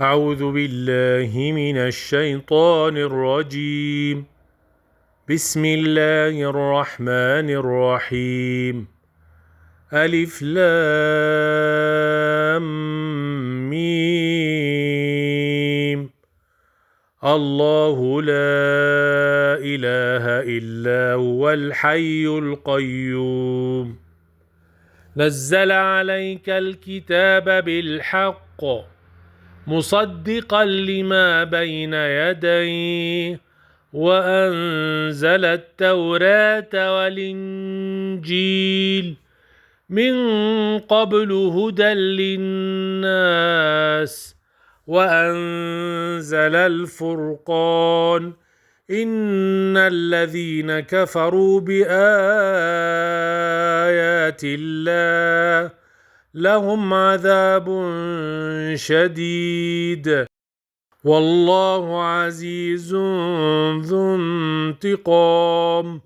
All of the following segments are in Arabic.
أعوذ بالله من الشيطان الرجيم. بسم الله الرحمن الرحيم. ألف لام ميم. الله لا إله إلا هو الحي القيوم. نزل عليك الكتاب بالحق مصدقا لما بين يديه وأنزل التوراة والإنجيل من قبل هدى للناس وأنزل الفرقان. إن الذين كفروا بآيات الله لهم عذاب شديد والله عزيز ذو انتقام.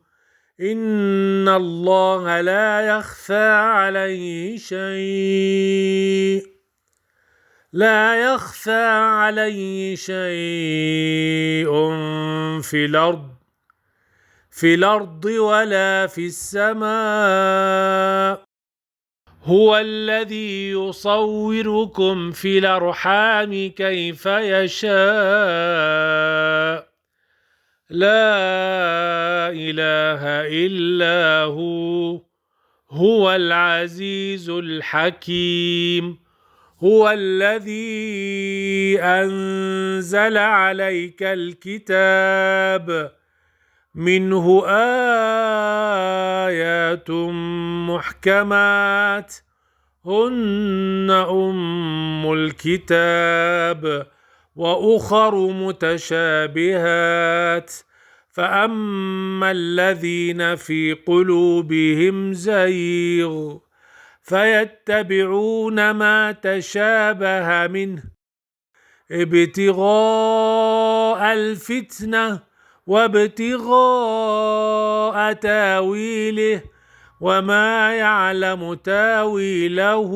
إن الله لا يخفى عليه شيء في الأرض ولا في السماء. هو الذي يصوركم في الأرحام كيف يشاء. لا إله إلا هو العزيز الحكيم. هو الذي أنزل عليك الكتاب منه آيات محكمات هن أم الكتاب وأخر متشابهات. فأما الذين في قلوبهم زيغ فيتبعون ما تشابه منه ابتغاء الفتنة وابتغاء تاويله وما يعلم تاويله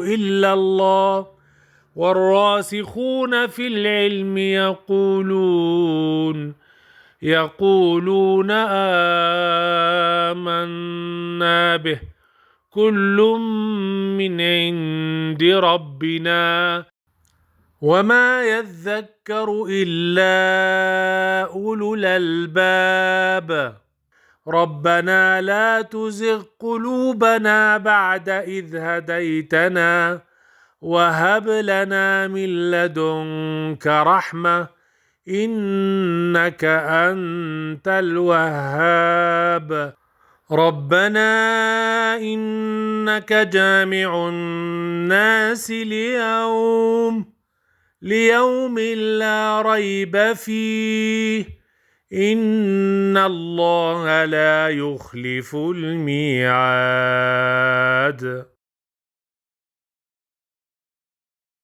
إلا الله. والراسخون في العلم يقولون آمنا به كل من عند ربنا وما يذكر إلا أولو الألباب. ربنا لا تزغ قلوبنا بعد إذ هديتنا وهب لنا من لدنك رحمة إنك أنت الوهاب. ربنا إنك جامع الناس ليوم لا ريب فيه إن الله لا يخلف الميعاد.